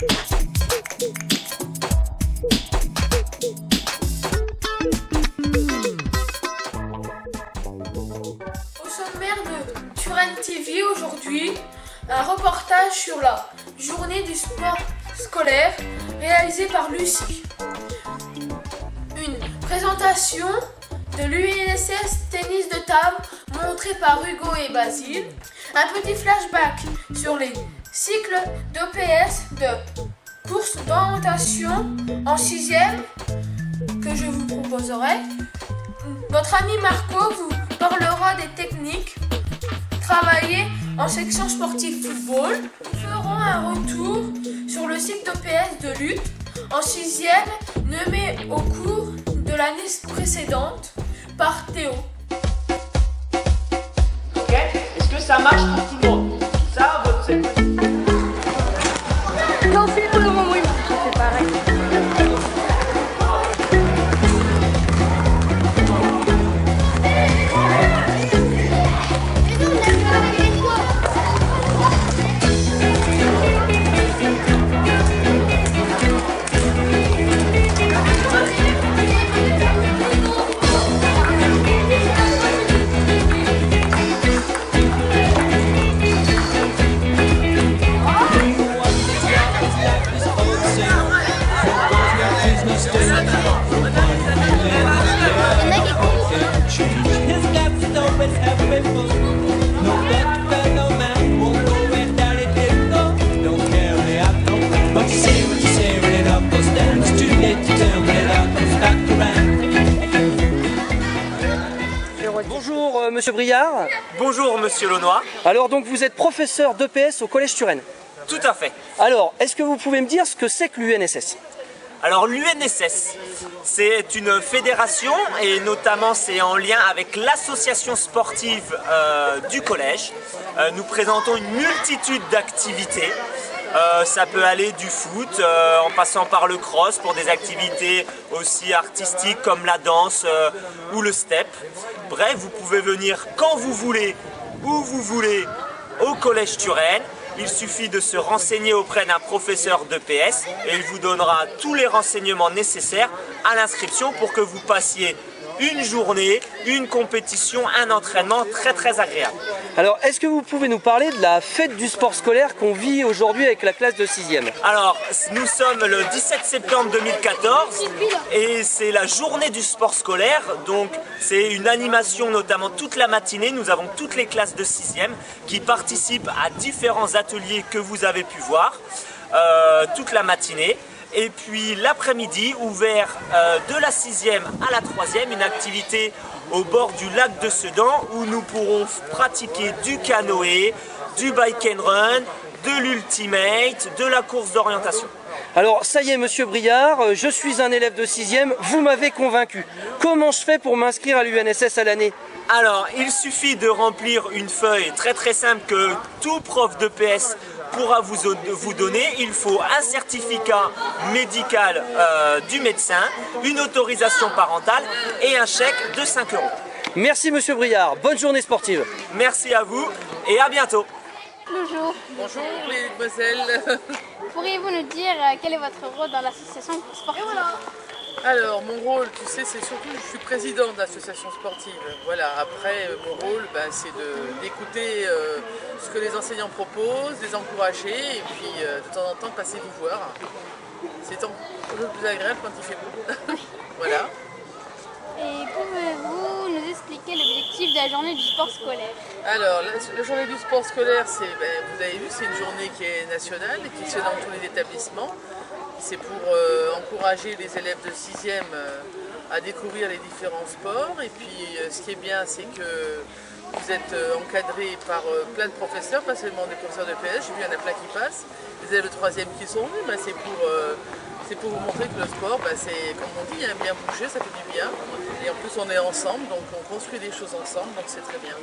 Au sommaire de Turenne TV aujourd'hui, un reportage sur la journée du sport scolaire réalisée par Lucie. Une présentation de l'UNSS tennis de table montrée par Hugo et Basile. Un petit flashback sur les cycles d'OPS de course d'orientation en 6e que je vous proposerai. Votre ami Marco vous parlera des techniques travaillées en section sportive football. Nous ferons un retour sur le cycle d'OPS de lutte en 6e nommé au cours de l'année précédente par Théo. Ok, est-ce que ça marche pour tout le monde? Ça, votre c'est... Non, c'est pour le moment, oui, c'est pareil. Bonjour Monsieur Briard. Bonjour Monsieur Launois. Alors donc vous êtes professeur d'EPS au Collège Turenne. Tout à fait. Alors est-ce que vous pouvez me dire ce que c'est que l'UNSS? Alors l'UNSS, c'est une fédération et notamment c'est en lien avec l'association sportive du collège. Nous présentons une multitude d'activités. Ça peut aller du foot en passant par le cross pour des activités aussi artistiques comme la danse ou le step. Bref, vous pouvez venir quand vous voulez, où vous voulez au Collège Turenne. Il suffit de se renseigner auprès d'un professeur d'EPS et il vous donnera tous les renseignements nécessaires à l'inscription pour que vous passiez une journée, une compétition, un entraînement très agréable. Alors est-ce que vous pouvez nous parler de la fête du sport scolaire qu'on vit aujourd'hui avec la classe de 6e? Alors nous sommes le 17 septembre 2014 et c'est la journée du sport scolaire, donc c'est une animation notamment toute la matinée. Nous avons toutes les classes de 6e qui participent à différents ateliers que vous avez pu voir toute la matinée. Et puis l'après-midi, ouvert de la 6e à la 3e, une activité au bord du lac de Sedan où nous pourrons pratiquer du canoë, du bike and run, de l'ultimate, de la course d'orientation. Alors ça y est Monsieur Briard, je suis un élève de 6e, vous m'avez convaincu. Comment je fais pour m'inscrire à l'UNSS à l'année? Alors il suffit de remplir une feuille très simple que tout prof d'EPS pourra vous donner. Il faut un certificat médical du médecin, une autorisation parentale et un chèque de 5 €. Merci Monsieur Briard, bonne journée sportive. Merci à vous et à bientôt. Bonjour. Bonjour les demoiselles. Pourriez-vous nous dire quel est votre rôle dans l'association sportive? Alors mon rôle, tu sais, c'est surtout je suis président d'association sportive. Voilà, après mon rôle c'est d'écouter ce que les enseignants proposent, les encourager et puis de temps en temps passer vous voir. C'est un peu plus agréable quand il fait beau. Voilà. Et pouvez-vous nous expliquer l'objectif de la journée du sport scolaire? Alors, la journée du sport scolaire, vous avez vu, c'est une journée qui est nationale et qui se fait dans tous les établissements. C'est pour encourager les élèves de 6e à découvrir les différents sports. Et puis, ce qui est bien, c'est que vous êtes encadré par plein de professeurs, pas seulement des professeurs de PS. J'ai vu, il y en a plein qui passent. Les élèves de 3e qui sont venus, c'est pour vous montrer que le sport, c'est comme on dit, bien bouger, ça fait du bien. Et en plus, on est ensemble, donc on construit des choses ensemble, donc c'est très bien.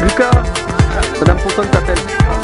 Lucas, Madame Fontaine t'appelle.